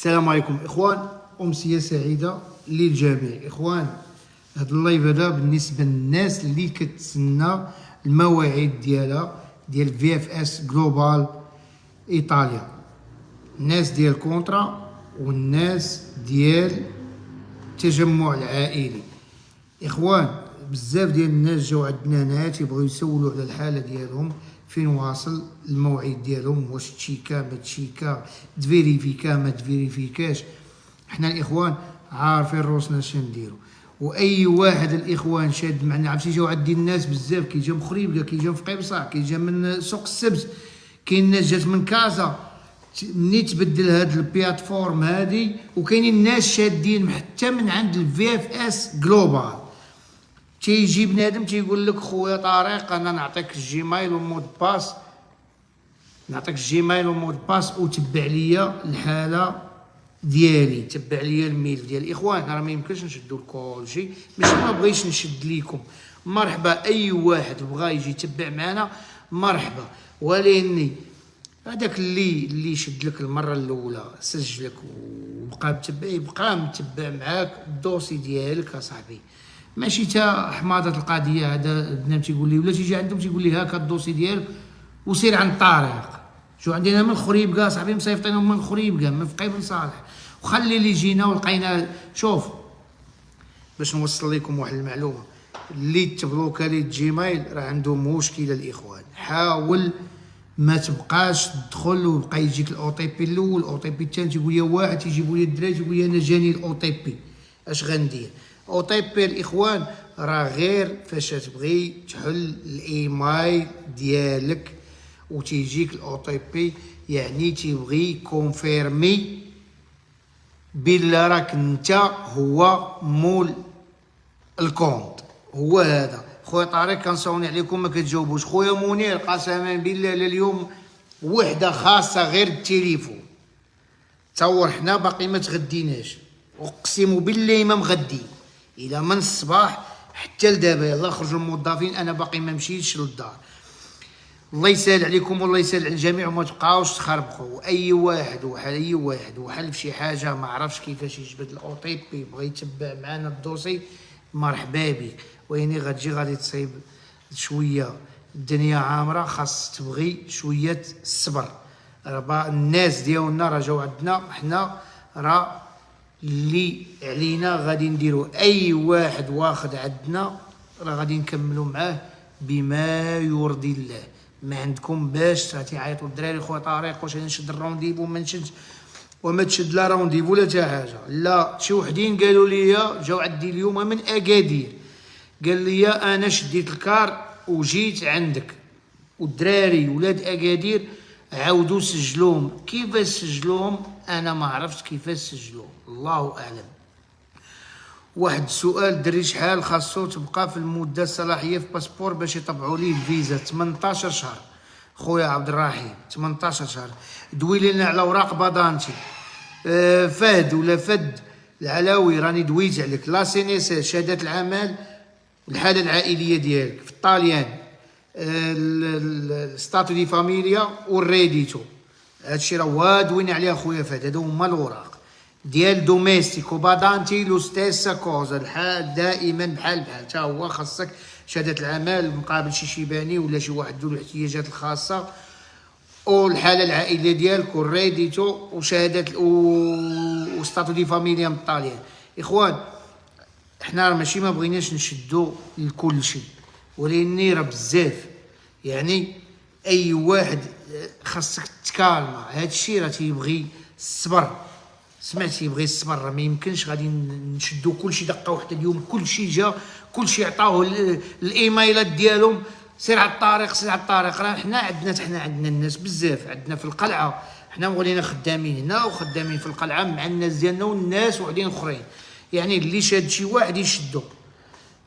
السلام عليكم اخوان، امسيه سعيده للجميع. اخوان، هذا اللايف هذا بالنسبه للناس اللي كتسنى المواعيد ديال في اف اس جلوبال ايطاليا، الناس ديال كونترا والناس ديال التجمع العائلي. اخوان، بزاف ديال الناس جاو عندنا هنا تيبغيو يسولوا على الحاله ديالهم، فين واصل الموعد ديالهم، واش تشيكا ما تشيكا، تفيريفيكا ما تفيريفيكاش. حنا الاخوان عارفين روسنا شنديرو، واي واحد الاخوان شاد معنا. عرفتي جاو عندي الناس بزاف، كي جا من خريبكا، كي جا من قبصه، كي جا من سوق السبز، كاين ناس جات من كازا. ملي تبدل هاد البلاتفورم هادي، وكاينين الناس شادين حتى من عند الفي اف اس جلوبال. تيجي بنادم تيقول لك خويا طارق انا نعطيك الجيميل ومود باس، نعطيك الجيميل ومود باس وتبع ليا الحاله ديالي، تبع ليا الميل ديال الاخوان. راه ما يمكنش نشدو لكل شيء، ماشي ما بغيتش نشد ليكم، مرحبا اي واحد بغى يجي يتبع معنا مرحبا. ولكن هذاك اللي شد لك المره الاولى سجلك وبقى متبع، يبقى متبع معاك الدوسي ديالك اصاحبي. ماشي تا حماضه القضيه. هذا بنادم تيقول لي، ولا تيجي عندهم تيقول لي هاكا الدوسي ديالك وسير عن الطريق. شو عندنا من خريبكا صاحبي، مصيفطينهم من خريبكا من فقي بن صالح، وخلي اللي جينا ولقينا. شوف، باش نوصل لكم واحد المعلومه، اللي تبلوكا لي الجيميل راه عنده مشكله الاخوان. حاول ما تبقاش تدخل وبقى يجيك الاو تي بي الاول، الاو تي بي الثاني. تيقول لي واحد تيجيبوا لي الدراري تيقول لي انا جاني الاو تي بي، اش غندير؟ او تي بي الاخوان راه غير فاش تبغي تحل الايميل ديالك وتيجيك الاو تي بي، يعني تيبغي كونفيرمي بلا راك انت هو مول الكونت. هو هذا خويا طارق، كنصوني عليكم ما كتجاوبوش. خويا منير قسما بالله اليوم وحده خاصه غير التليفون، تصور حنا باقي ما تغديناش، اقسم بالله ما مغدين الى من الصباح حتى لدابا. يلاه خرجوا الموظفين، انا باقي ما مشيتش للدار. الله يسهل عليكم والله يسهل على الجميع، وما تبقاوش تخربقوا. اي واحد وحل في شي حاجه ما عرفش كيفاش يجبد الاو تي بي، بغى يتبع معنا الدوسي، مرحبا بك. ويني غتجي غادي تصيب شويه الدنيا عامره، خاص تبغي شويه الصبر. راه الناس ديالنا راه جاو عندنا حنا، راه اللي علينا غادي نديرو. اي واحد واخد عندنا راه غادي نكملوا معاه بما يرضي الله. ما عندكم باش تيعيطوا الدراري خويا طارق واش نشد الرونديفو ما نشدش، وما تشد لا رونديفو لا حتى حاجه. لا، شي وحدين قالوا لي، جاو عندي اليوم من اكادير، قال لي انا شديت الكار وجيت عندك، والدراري ولاد اكادير عاودوا سجلوهم. كيفاش سجلوهم انا ما عرفتش كيفاش سجلوهم، الله اعلم. واحد السؤال، دري شحال خاصو تبقى في المده الصلاحيه في باسبور باش يطبعوا ليه الفيزا؟ 18 شهر خويا عبد الرحيم، 18 شهر. دوي لنا على اوراق بادانتي. فهد ولا فد العلاوي، راني دويت عليك. لا سينيس، شهاده العمل، الحاله العائليه ديالك في الطاليان، الستاتو دي فاميليا والريديتو. هادشي راه دوينا عليها خويا فهد. هادو هما الاوراق ديال دوميستيكو بادانتي لو ستيسا كوزا، الحال دائما بحال تا هو خاصك شهاده العمل مقابل شي شيباني ولا شي واحد ذو الاحتياجات الخاصه، والحاله العائليه ديالك والريديتو وشهاده وستاتو دي فاميليا من الطاليان. اخوان، حنا راه ماشي ما بغيناش نشدو لكل شيء، ولكن راه بزاف، يعني اي واحد خاصك تكالما. هادشي راه تيبغي الصبر، سمعتي؟ يبغي الصبر. راه ما يمكنش غادي نشدو كلشي دقه واحده اليوم. كلشي جا، كلشي عطاوه الايميلات ديالهم، سير على الطريق سير على الطريق. راه حنا عندنا الناس بزاف، عندنا في القلعه. حنا ولينا خدامين هنا وخدامين في القلعه مع الناس ديالنا والناس وحدين اخرين، يعني اللي شاد شي واحد يشدو.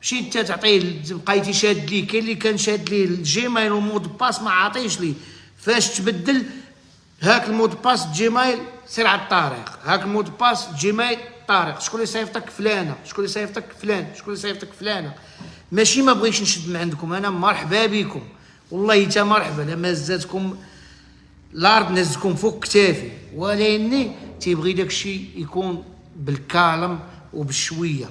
ماشي انت تعطيه بقيتي شاد ليه. كاين اللي كان شاد ليه الجيميل ومود باس ما عاطيش ليه، فاش تبدل هاك المود باس جيميل سير على الطريق، هاك المود باس جيميل طارق. شكون اللي صيفطك؟ فلانه. شكون اللي صيفطك؟ فلان. شكون اللي صيفطك؟ فلانه. ماشي ما بغيتش نشد من عندكم، انا مرحبا بكم والله تا مرحبا. لما زادكم الارض نزكم فوق كتافي، ولكن تيبغي داكشي يكون بالكالم وبالشويه،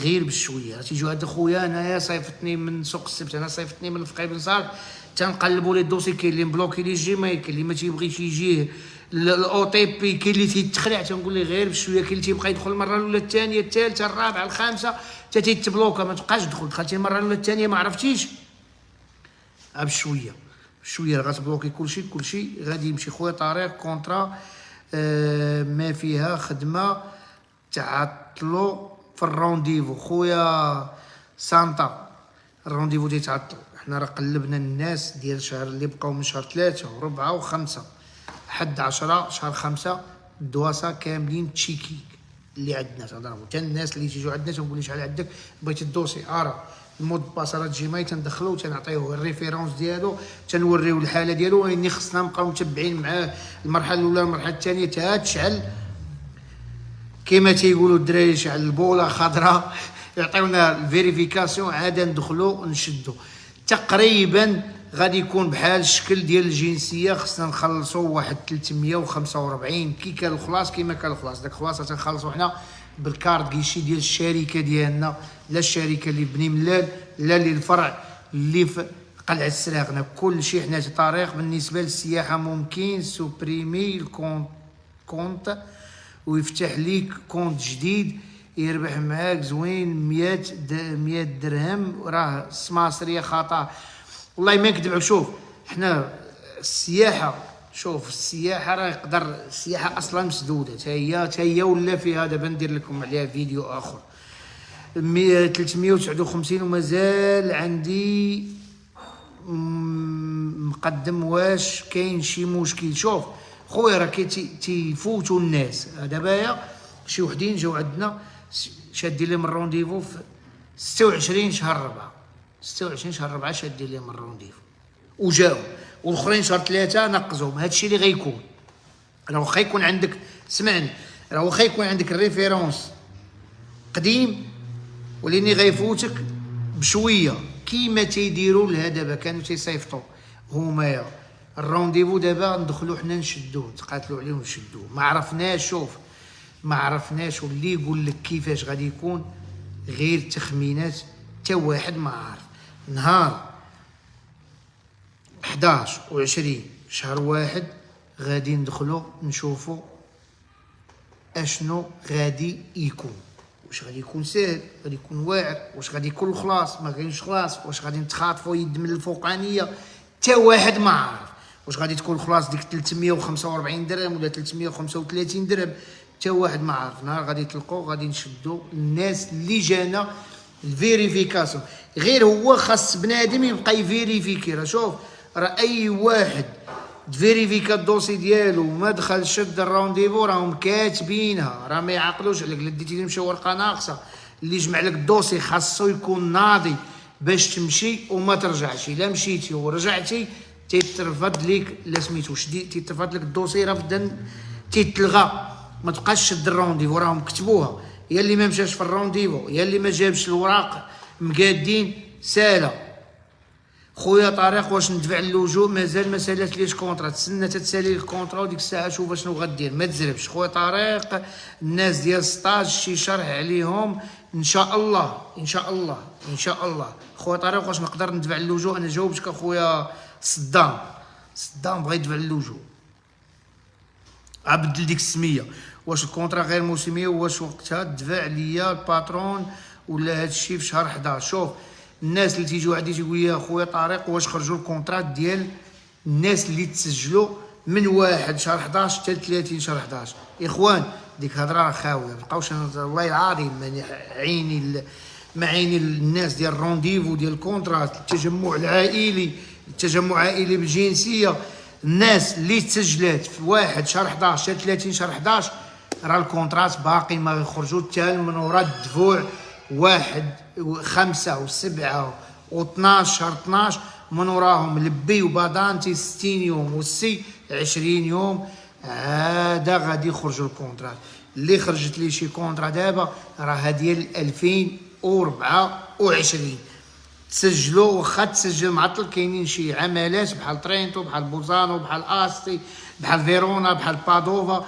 غير بالشويه. تيجيو هاد خويا انايا صيفطني من سوق السبت، انا صيفطني من الفقيه بن صالح، تنقلبوا لي الدوسي، كاين اللي مبلوكي لي الجيميل، كاين اللي ما تيبغيش يجيه الاو تي بي، كاين اللي تيتخلع. تنقول ليه غير بشويه، كاين اللي تيبقى يدخل المره الاولى الثانيه الثالثه الرابعه الخامسه حتى تيتبلوكا، ما تبقاش تدخل. دخلتي المره الاولى الثانيه ما عرفتيش، بشويه بشويه غتبلوكي كلشي غادي يمشي. خويا طريق كونترا ما فيها خدمه تعطلوا في الرونديفو. خويا سانتا الرونديفو تيتعطلوا. حنا راه قلبنا الناس ديال الشهر اللي بقاو من شهر 3 و4 و5 لحد 10 شهر 5 الدواسه كاملين تشيكي اللي عندنا. تنضربوا حتى الناس اللي تيجيو عندنا تنقول ليه شحال عندك بغيتي الدوسي، المود باسرات جيميل تندخلو تنعطيوه الريفيرونس ديالو، تنوريو الحاله ديالو، واني خصنا نبقاو متبعين معاه المرحله الاولى المرحله الثانيه حتى تشعل كما تيقولوا الدراري، شعل البوله خضراء يعطيونا الفيريفيكاسيون عاد ندخلو نشدو. تقريبا غادي يكون بحال الشكل ديال الجنسيه، خصنا نخلصوا واحد 345 كي كان الخلاص كيما كان الخلاص. داك الخلاص تنخلصوا حنا بالكارد كيشي ديال الشركه ديالنا، لا الشركه اللي بني ملال لا اللي الفرع اللي في قلعه السراغنه، كل شيء حنا طريق. بالنسبه للسياحه ممكن سوبريمي الكونت ويفتح ليك كونت جديد يربح معاك زوين 100 درهم، راه السماسريه خطا. والله ما نكذب. شوف حنا السياحه، شوف السياحه راه يقدر، السياحه اصلا مسدوده حتى هي ولا فيها. دابا ندير لكم عليها فيديو اخر. 359 ومازال عندي مقدم. واش كاين شي مشكل؟ شوف خويا راه تيفوتوا الناس. دابا شي وحدين جاو عندنا شادين لهم الرونديفو في 26 شهر 4 26 شهر 4 شادين لهم الرونديفو وجاو، والاخرين شهر 3 نقزوهم. هادشي اللي غيكون، راه واخا يكون عندك، سمعني، راه واخا يكون عندك الريفيرونس قديم وليني غيفوتك بشويه كيما تيديروا لها. دابا كانوا تيصيفطوا هما الرونديفو، دابا ندخلوا حنا نشدوه، نتقاتلوا عليه ونشدوه. ما عرفناش، شوف ما عرفناش، واللي يقول لك كيفاش غادي يكون غير تخمينات، حتى واحد ما عارف. نهار 11 و20 شهر 1 غادي ندخلوا نشوفوا اشنو غادي يكون. واش غادي يكون ساهل، غادي يكون واعر، واش غادي يكون الخلاص، ما كاينش خلاص، واش غادي نتخاطفوا يد من الفوقانيه، حتى واحد ما عارف. واش غادي تكون الخلاص ديك 345 درهم ولا 335 درهم، حتى واحد ما عارف. نهار غادي تلقوا غادي نشدوا الناس اللي جانا الفيريفيكاسيون. غير هو خاص بنادم يبقى يفيريفيكي. راه شوف، راه اي واحد تفيريفيكا الدوسي ديالو وما دخل شد الرونديفو راهم كاتبينها، راه ما يعقلوش عليك. ديتي تمشي ورقه ناقصه، اللي يجمع لك الدوسي خاصو يكون ناضي باش تمشي وما ترجعش. الا مشيتي ورجعتي تيترفض ليك، لا سميتو تيترفض لك الدوسي، رفضا تيتلغى، ما تبقاش شد الرونديفو. راهم كتبوها، يا اللي ما مشاش في الرونديفو يا اللي ما جابش الوراق مقادين ساله. خويا طارق واش ندفع اللجوء؟ مازال ما سالاتليش كونطرا، تسنى تتسالي الكونطرا وديك الساعه شوف شنو غدير. ما تزربش خويا طارق، الناس ديال ستاج شي شرح عليهم ان شاء الله ان شاء الله ان شاء الله. خويا طارق واش نقدر ندفع اللجوء؟ انا جاوبتك اخويا صدام بغا يدفع اللجوء، عبدل ديك السميه. واش الكونطرا غير موسميه؟ واش وقتها دفع ليا الباترون ولا هادشي في شهر 11؟ شوف الناس اللي تيجيو عندي تيقول لي اخويا طارق واش خرجوا الكونطرات ديال الناس اللي تسجلوا من 1 شهر 11 حتى 30 شهر 11؟ اخوان ديك الهضره راه خاويه. مابقاوش والله العظيم ما عيني الناس ديال الرونديفو ديال الكونطرات، التجمع العائلي بالجنسيه. الناس اللي تسجلات في 1 شهر 11 حتى 30 شهر 11 راه الكونطرات باقي ما يخرجوا حتى من ورا الدفوع 1 و5 و7 و12 شهر 12 من وراهم لبي وبادانتي 60 يوم والسي 20 يوم. هذا غادي يخرجوا الكونطرات. اللي خرجت لي شي كونطرا دابا راه ديال 2024 تسجلوا، واخا تسجل معطل. كاينين شي عملات بحال ترينتو بحال بوزانو بحال استي بحال فيرونا بحال بادوفا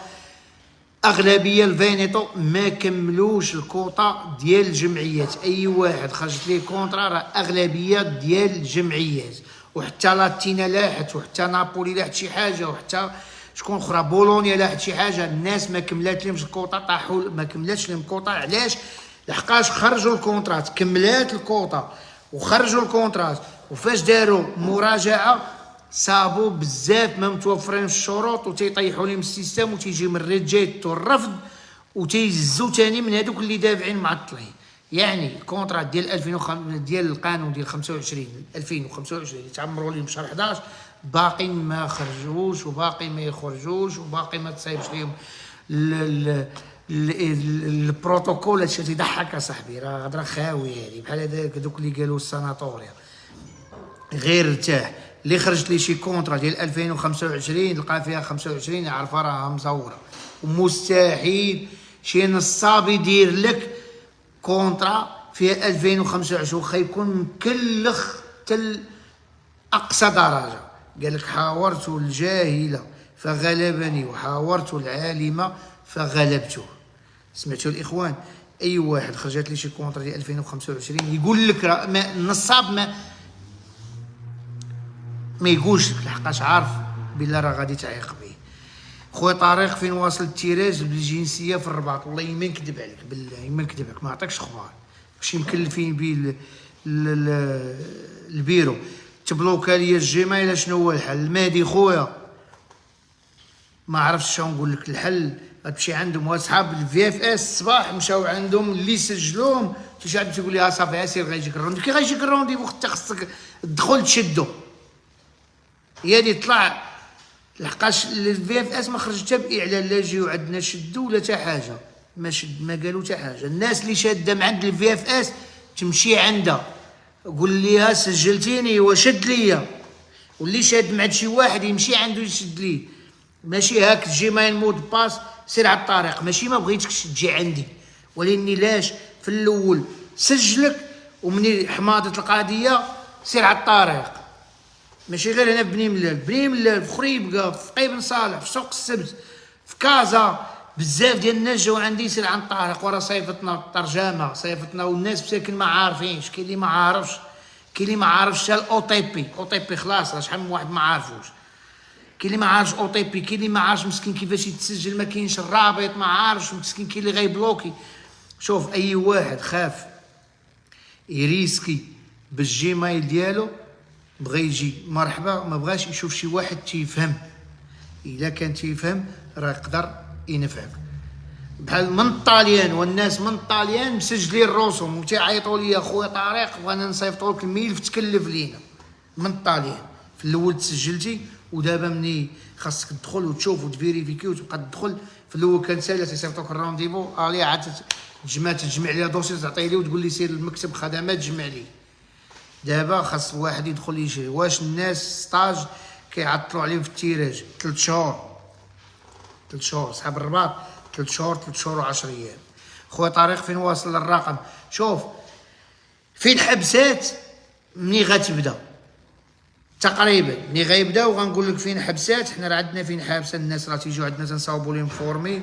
اغلبيه الفينيتو ما كملوش الكوطه ديال الجمعيات. اي واحد خرجت ليه كونطرا راه اغلبيه ديال الجمعيات، وحتى لاتينا لاحت، وحتى نابولي لاحت شي حاجه، وحتى شكون اخرى بولونيا لاحت شي حاجه. الناس ما كملات لهمش الكوطه، طاحوا ما كملاتش لهم الكوطه. علاش؟ لحقاش خرجوا الكونترات، كملات الكوطه وخرجوا الكونترات، وفاش داروا مراجعه صابوا بزاف ما متوفرين الشروط وتيطيحوا لهم السيستم، وتيجي من الريجيت والرفض وتيهزوا ثاني من هذوك اللي دافعين معطلين. يعني الكونترات ديال 2005 ديال القانون ديال 25 2025 اللي تعمروا لهم شهر 11 باقي ما خرجوش، وباقي ما يخرجوش، وباقي ما تصايبش لهم البروتوكول. هادشي تيضحك اصاحبي، راه هضره خاويه هذه، بحال هذاك دوك اللي قالوا الساناتوريا. غير ارتاح. اللي خرجت لي شي كونترا ديال 2025 لقى فيها 25 عارفه راها مزوره، ومستحيل شي نصاب يدير لك كونترا فيها 2025 واخا يكون مكلخ حتى اقصى درجه. قال لك حاورت الجاهله فغلبني وحاورت العالمه فغلبته. سمعتوا الاخوان؟ اي واحد خرجت لي شي كونترا ديال 2025 يقول لك راه النصاب ما يقولش لك، لحقاش عارف بلا راه غادي تعيق به. خويا طارق فين واصل التيراج بالجنسيه في الرباط؟ والله ما نكذب عليك، بالله ما نكذب عليك، ما عطيكش اخبار. شي مكلفين به البيرو. تبلوكا ليا الجيميل. شنو هو الحل؟ المهدي خويا ما عرفتش شنو نقول لك. الحل غتمشي عندهم واصحاب الفي اف اس الصباح مشاو عندهم اللي سجلوهم، شي واحد تيقول لي صافي سير غيجيك الروندي. كي غيجيك الرونديفو حتى خصك تدخل تشدو، هي اللي طلع. لحقاش الفي اف اس ما خرج حتى باعلان لا جيو عندنا شدوا ولا حتى حاجه، ما شد ما قالوا حتى حاجه. الناس اللي شاده من عند الفي اف اس تمشي عندها قول ليها سجلتيني وشد ليا، واللي شاد مع شي واحد يمشي عنده يشد ليه. ماشي هاك تجي ماين مود باس سير على الطريق، ماشي ما بغيتكش تجي عندي، ولاني لاش في الاول سجلك ومني حماضه القضيه سير على الطريق. ماشي غير هنا بني ملال، بني ملال في خريبكا، في قيبن صالح، في سوق السبت، في كازا، بزاف ديال الناس جاو عندي سير عن الطريق. وراه صيفطنا الترجمه، صيفطنا، والناس مساكن ما عارفينش. كاين اللي ما عارفش، كاين اللي ما عارفش حتى الاو تي بي. او تي بي خلاص راه شحال من واحد ما عارفوش. كاين اللي ما عارفش او تي بي، كاين اللي ما عارفش مسكين كيفاش يتسجل، ما كاينش الرابط، ما عارفش مسكين. كاين اللي غيبلوكي. شوف اي واحد خاف يريسكي بالجيميل ديالو بغى يجي مرحبا، ما بغاش يشوف شي واحد تيفهم. الا كان تيفهم راه يقدر ينفعك. بحال من الطاليان، والناس من الطاليان مسجلين الرسوم وتيعيطوا لي خويا طارق بغينا نصيفطوا لك الميل فتكلف لينا. من الطاليان في الاول تسجلتي، ودابا مني خاصك تدخل وتشوف وتفيريفيكي وتبقى تدخل. في الاول كان ساهل تيصيفطوك الرونديفو الي عاد تجمع لي دوسي تعطيه لي وتقول لي سير للمكتب خدمات تجمع لي. دابا خاص واحد يدخل يشري. واش الناس ستاج كيعطلوا عليهم في التيراج 3 شهور؟ 3 شهور صحاب الرباط، 3 شهور 3 شهور و10 ايام. خويا طارق فين واصل الرقم؟ شوف فين حبسات مني غتبدا تقريبا، مني غيبدا وغنقول لك فين حبسات. حنا راه عندنا فين حابسه، الناس راه تيجيو عندنا تنصاوبوا لهم فورمي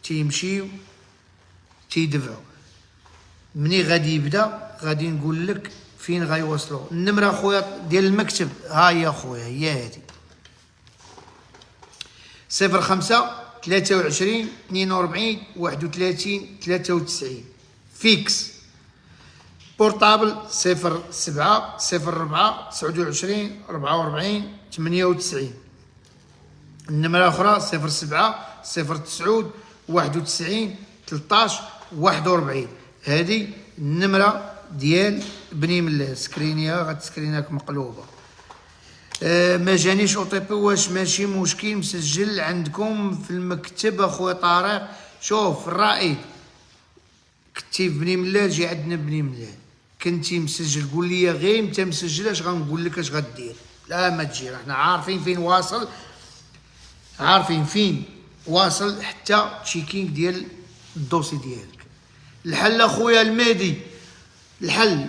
تيمشيو تيدفعوا. مني غادي يبدا غادي نقول لك فين غيوصلوا. النمره خويا ديال المكتب ها هي خويا، هي هادي 05 23 42 31 93 فيكس. بورتابل 07 04 29 44 98. النمره اخرى 07 09 91 13 41. هذه النمره ديال بني ملال. سكرينيها غتسكريناك مقلوبه. ما جانيش او تي بي. واش ماشي مشكل مسجل عندكم في المكتب اخويا طارق؟ شوف الرائد كنتي في بني ملال جي عندنا بني ملال، كنتي مسجل قول لي غير انت مسجل اش غنقول لك اش غدير. لا ما تجي، حنا عارفين فين واصل، عارفين فين واصل حتى تشيكينغ ديال الدوسي ديالك. الحل اخويا المهدي، الحل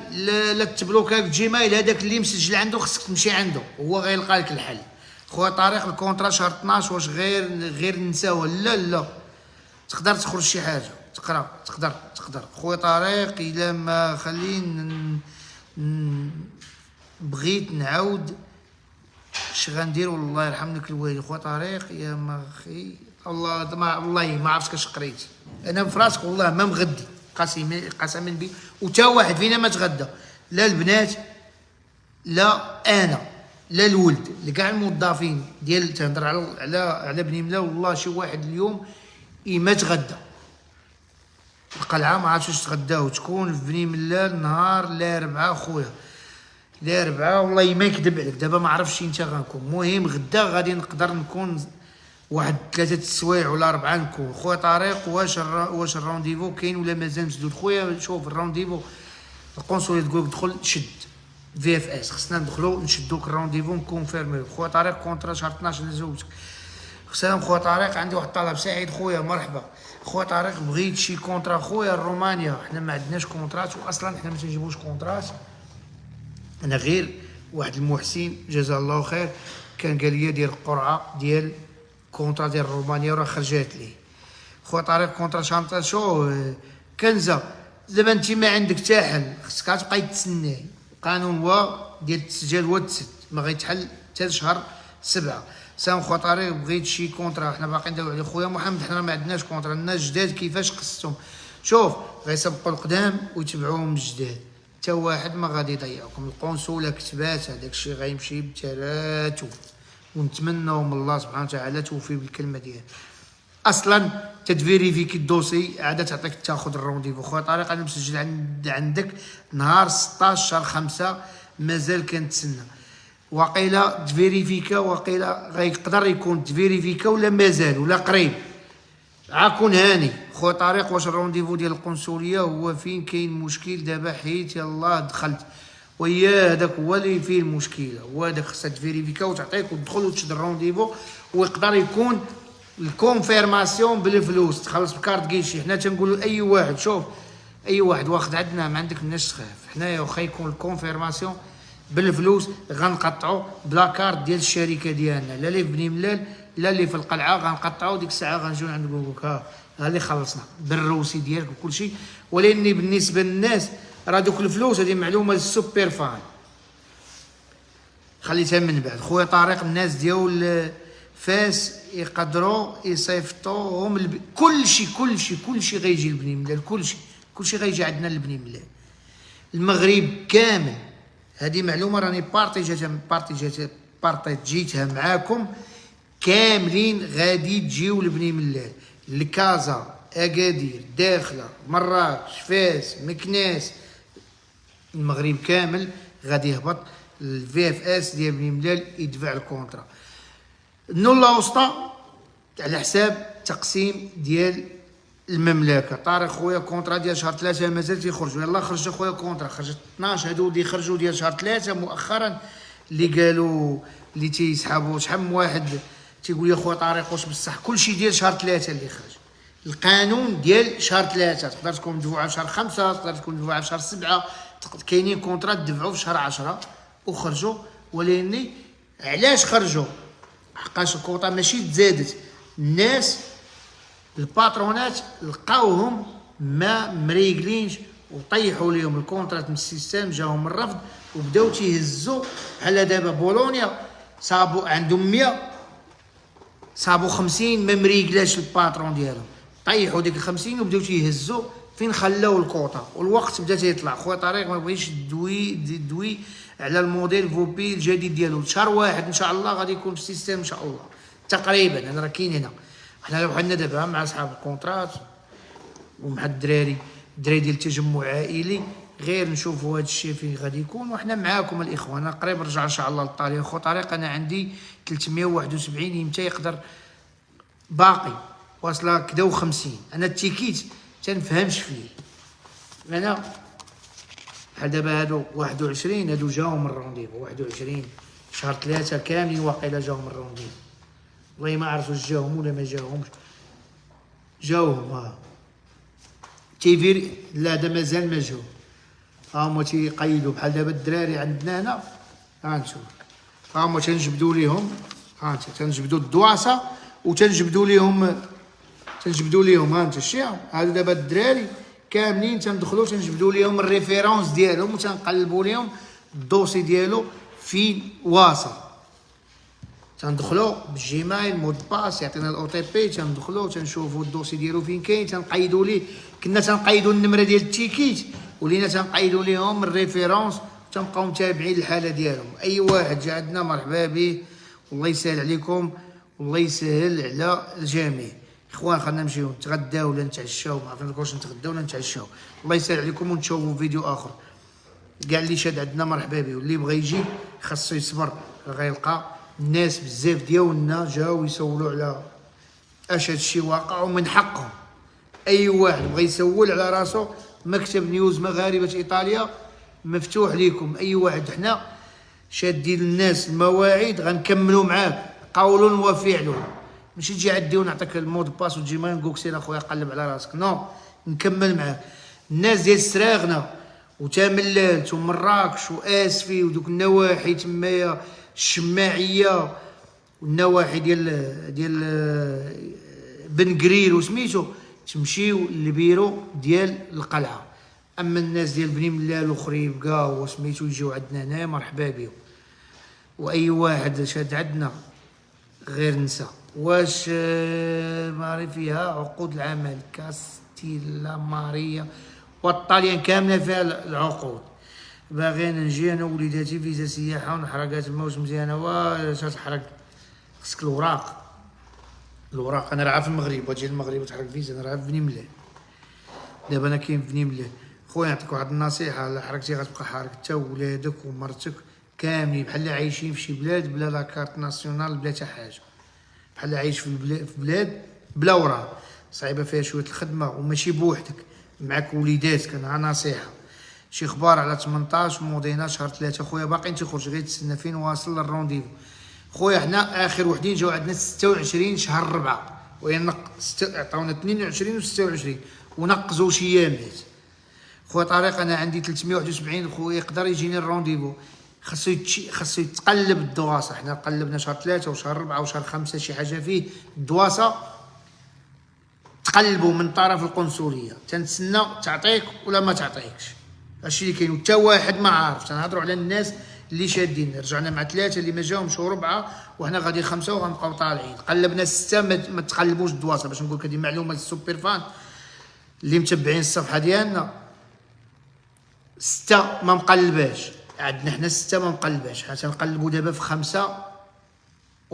لا تبلوكا في جيميل. هذاك اللي مسجل عنده خصك تمشي عنده، هو غيلقى لك الحل. خويا طارق الكونطرا شهر 12 واش غير نساوه؟ لا تقدر تخرج شي حاجه تقرا، تقدر خويا طارق. الا ما بغيت نعاود اش غندير، والله يرحم لك الوالد خويا طارق يا ما اخي. والله ما عرفتش كاش قريت انا بفراسك، والله ما مغدي قسما بي. وتا واحد فينا ما تغدى، لا البنات لا انا لا الولد، لكاع الموظفين ديال تهضر على بني ملا. والله شي واحد اليوم ما تغدى القلعه، ما عرفتش واش تغدى. وتكون في بني ملا نهار الاربعاء خويا، الاربعاء والله ما يكذب عليك. دابا ما عرفتش انت غنكون، المهم غدا غادي نقدر نكون واحد 3 السوايع ولا 4 نكون. خويا طارق واش الرونديفو كاين ولا مازال مسدود؟ خويا شوف الرونديفو القنصليه تقول دخل شد في اف اس، خصنا ندخلو نشدوك الرونديفو نكونفيرميو. خويا طارق كونترا شهر 12 لزوجتك. سلام خويا طارق، عندي واحد الطلب. سعيد خويا مرحبا. خويا طارق بغيت شي كونترا خويا رومانيا، حنا ما عندناش كونترات، واصلا حنا ما تنجيبوش كونترات. انا غير واحد المحسن جزاه الله خير كان قال لي دير قرعه ديال كونترا ديال رومانيا وراه خرجات ليه. خويا طارق كونترا شانطه شو كنزه. دابا انت ما عندك حتى حل، خصك تبقاي تسناي. القانون هو ديال التسجيل هو تسد، ما غيتحل حتى شهر 7. سام خويا طارق بغيت شي كونترا، حنا باقي ندويو على خويا محمد. حنا ما عندناش كونترا، الناس جداد كيفاش قصتهم. شوف غيسبقوا القدام ويتبعوهم الجداد، حتى واحد ما غادي يضيعكم. القنصله كتبات هذاك الشيء غيمشي بتراتو، ونتمنوا من الله سبحانه وتعالى توفي بالكلمه ديالو. اصلا تدفيريفيكي الدوسي عاد تعطيك تاخذ الرونديفو. خويا طارق انا مسجل عندك نهار 16 شهر 5 مازال كنتسنى. وقيلا تفيريفيكا، وقيلا غيقدر يكون تفيريفيكا ولا مازال ولا قريب. عاكون هاني خويا طارق. واش الرونديفو ديال القنصليه هو فين كاين مشكل دابا؟ حيت يلاه دخلت ويا هذاك هو اللي فيه المشكله، هو هذاك خصها تفيريفيكا وتعطيك وتدخل وتشد الرونديفو. ويقدر يكون الكونفيرماسيون بالفلوس، تخلص بكارت كيشي. حنا تنقولوا اي واحد، شوف اي واحد واخد عندنا ما عندك مناش تخاف. حنايا واخا يكون الكونفيرماسيون بالفلوس غنقطعوا بلا كارت ديال الشركه ديالنا، لا اللي في بني ملال لا اللي في القلعه. غنقطعوا ديك الساعه غنجيو عند جوجل ها اللي خلصنا بالروسي ديالك وكل شيء. ولكن بالنسبه للناس راه دوك الفلوس هذه معلومه للسوبر فان، خليتها من بعد. خويا طارق الناس ديال فاس يقدروا يصيفطوهم كل شيء غيجي لبني ملال، كل شيء غيجي عندنا لبني ملال. المغرب كامل هذه معلومه راني بارطيجيتها معاكم كاملين. غادي تجيو لبني ملال، لكازا، اكادير، داخله، مراكش، فاس، مكناس، المغرب كامل غادي يهبط الفي اف اس ديال بني ملال يدفع الكونترا. النولا وسطى على حساب تقسيم ديال المملكه. طارق خويا كونترا ديال شهر 3 مازال تيخرجوا. يلاه خرج خويا كونترا، خرجت 12 هادو اللي خرجوا ديال شهر 3 مؤخرا اللي قالوا اللي تيسحبوا. شحال من واحد تيقول لي خويا طارق واش بصح كلشي ديال شهر 3 اللي خرج. القانون ديال شهر 3 تقدر تكون مدفوعه في شهر 5، تقدر تكون مدفوعه في شهر 7. كاينين كونترات دفعوا في شهر 10 وخرجوا. ولكن علاش خرجوا؟ حقاش الكوطه ماشي تزادت، الناس الباترونات لقاوهم ما مريقلينش وطيحوا لهم الكونترات من السيستم، جاهم الرفض وبداو تيهزوا. بحال دابا بولونيا صابوا عندهم 100 صابوا 50 ما مريقلاش الباترون ديالهم، طيحوا ديك 50 وبداو تيهزوا فين خلاو الكوطه. والوقت بدا تيطلع. خويا طارق ما بغيتش دوي على الموديل فوبي الجديد ديالو. شهر 1 ان شاء الله غادي يكون في السيستم ان شاء الله تقريبا. انا راه كاين هنا حنا بحالنا دابا مع اصحاب الكونترات ومع الدراري ديال التجمع عائلي، غير نشوفوا هذا الشيء فين غادي يكون. وحنا معاكم الاخوان. انا قريب نرجع ان شاء الله للطالع. خو طريق انا عندي 371 يمتى يقدر باقي واصله كدا و50. انا التيكيت تنفهمش فيه. انا بحال دابا هادو 21 هادو جاو من الرونديفو 21 شهر 3 كاملين واقيلا جاو من الرونديفو. والله ما عرفوا واش جاهم ولا ما جاهمش. جاوهم تيفير لا دا مازال ما جاو. هما تيقيدوا بحال دابا الدراري عندنا هنا. نشوف هما تنجبدوا ليهم، انت تنجبدوا الدواسه وتنجبدوا ليهم تنجبدوا ليهم ها انت شتيهم هادو دابا الدراري كاملين تندخلوا تنجبدوا ليهم الريفيرونس ديالهم وتنقلبوا ليهم الدوسي ديالو فين واصل. تندخلوا بالجيميل مود باس يعطينا الاو تي بي، تندخلوا تنشوفوا الدوسي ديالو فين كاين، تنقيدوا ليه. كنا تنقيدوا النمره ديال التيكيت ولينا تنقيدوا ليهم الريفيرونس وتنبقاو متابعين الحاله ديالهم. اي واحد جا عندنا مرحبا به والله يسهل عليكم والله يسهل على الجميع. اخوان خلينا نمشيو نتغداو ولا نتعشاو، ما عرفناش نتغداو ولا نتعشاو. الله يسهل عليكم ونشوفوا فيديو اخر. كاع اللي شاد عندنا مرحبا به، واللي بغى يجي خاصو يصبر غيلقى الناس بزاف ديالنا جاو يسولوا على اش هادشي واقع ومن حقهم. اي واحد بغى يسول على راسو مكتب نيوز مغاربه ايطاليا مفتوح لكم. اي واحد حنا شادين الناس المواعيد غنكملوا معاك قول وفعل، ماشي تجي عندي ونعطيك المود باس وتجي ما نقولك سير اخويا قلب على راسك. نو نكمل معاك. الناس ديال سراغنا وتاملات ومراكش واسفي ودوك النواحي تمايا الشماعيه والنواحي ديال بن قرير وسميتو تمشيو للبيرو ديال القلعه. اما الناس ديال بني ملال وخريبكا وسميتو يجيو عندنا هنايا مرحبا بهم. واي واحد شاد عندنا غير نسى واش ماري فيها عقود العمل كاستيلا ماريا والطاليان كامله فيها العقود. باغيين نجي انا وليداتي فيزا سياحه ونحرقات الموت مزيانه. واش تحرق خصك الوراق. انا راه في المغرب وتجي المغرب وتحرق فيزا. انا راه في بني ملال دابا، انا كاين في بني ملال. خويا نعطيك واحد النصيحه، الا حرقتي غتبقى حارق انت وولادك ومرتك كاملين بحال عايشين في شي بلاد بلا لاكارت ناسيونال بلا حتى حاجه، بحال عايش في بلاد بلا وراء صعيبه فيها شويه الخدمه وماشي بوحدك معك وليداتك. انا نصيحه شي اخبار على 18 مودينا شهر 3 خويا باقي تيخرج غير تسنى فين واصل للرونديفو. خويا حنا اخر وحدين جاو عندنا 26 شهر 4 وين عطاونا 22 و 26 ونقزوا شي ايامات. خويا طارق انا عندي 371 خويا يقدر يجيني الرونديفو. خاصو يتقلب الدواسه. حنا قلبنا شهر 3 وشهر 4 وشهر 5 شي حاجه فيه الدواسه تقلبوا من طرف القنصليه تنتسنى تعطيك ولا ما تعطيكش. هادشي اللي كاين وتا واحد ما عارف. تنهضروا على الناس اللي شادين. رجعنا مع 3 اللي ما جاهمش و4 وحنا غادي 5 وغنبقاو طالعين. قلبنا 6 ما تقلبوش الدواسه. باش نقول لك هذه معلومه للسوبر فان اللي متبعين الصفحه ديالنا. 6 ما مقلباش عندنا حنا 6 ما مقلباش. حنا تنقلبوا دابا في 5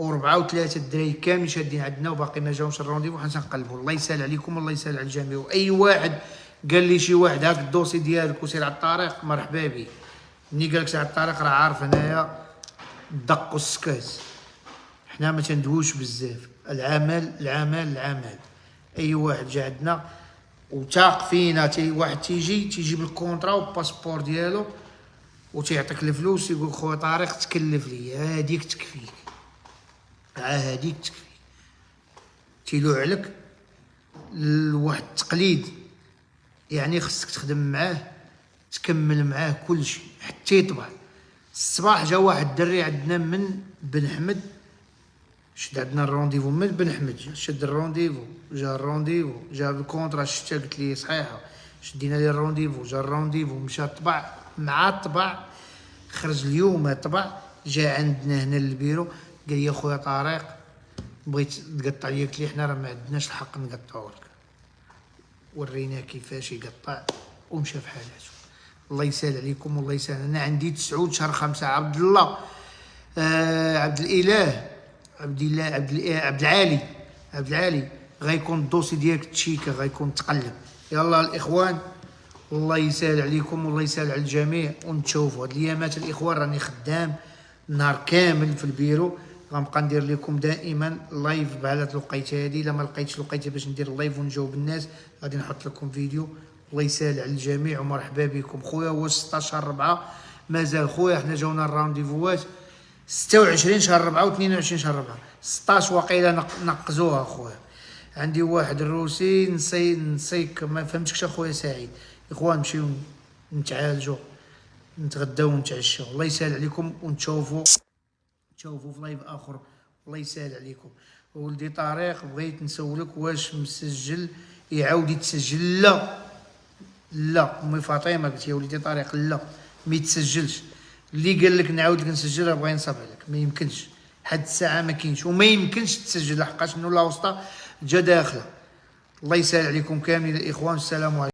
و4 و3 الدراري كاملين شادين عندنا وباقي ما جاوش الرونديفو. حنا تنقلبوا. الله يسهل عليكم والله يسهل على الجميع. واي واحد قال لي شي واحد هاك الدوسي ديالك وسير على الطريق مرحبا به. ملي قال لك سير على الطريق راه عارف هنايا الدق والسكات. حنا ما تندويوش بزاف. العمل. اي واحد جا عندنا وتاق فينا واحد تيجي بالكونطرا والباسبور ديالو وتيعطيك الفلوس يقول خويا طارق تكلف لي هاديك تكفيك. هاديك تكفيك. تيلوع لك لواحد التقليد يعني خصك تخدم معاه تكمل معاه كل شيء حتى يطبع. الصباح جا واحد الدري عندنا من بن حمد شد عندنا الرونديفو من بن حمد. شد الرونديفو جا بالكونطرا شتا قلت لي صحيحه شدينا ليه الرونديفو. جا الرونديفو مشى طبع مع الطبع خرج اليوم طبع. جا عندنا هنا للبيرو قال لي خويا طارق بغيت تقطع لي. قلت لي حنا راه ما عندناش الحق نقطعو لك. وريناه كيفاش يقطع ومشى في حالاته. الله يسهل عليكم والله يسهل. انا عندي 9 شهر 5 عبد الله عبد العالي غيكون الدوسي ديالك تشيكا غيكون تقلب. يلا الاخوان الله يسهل عليكم والله يسهل على الجميع ونتشوفوا هاد الايامات. الاخوان راني خدام نهار كامل في البيرو. غنبقى ندير لكم دائما لايف بحال هاد الوقيته هادي. الا ما لقيتش الوقيته باش ندير اللايف ونجاوب الناس غادي نحط لكم فيديو. الله يسهل على الجميع ومرحبا بكم. خويا هو 16 4 مازال. خويا حنا جاونا الرانديفوات 26 شهر 4 و 22 شهر 4. 16 واقيلا نقزوها خويا. عندي واحد الروسي نسيك ما فهمتكش اخويا سعيد. اخوان نمشيو نتعالجوا نتغداو ونتعشاو. الله يسهل عليكم ونتشوفوا في لايف اخر. الله يسهل عليكم ولدي طارق بغيت نسولك واش مسجل يعاود يتسجل؟ لا لا امي فاطمه قلت يا وليدي طارق لا ما يتسجلش. اللي قال لك نعاود لك نسجل راه بغا ينصب عليك، ما يمكنش حد الساعه ما كاينش وما يمكنش تسجل لحقاش انه لا وسطى جا داخله. الله يسهل عليكم كاملين الاخوان، السلام عليكم.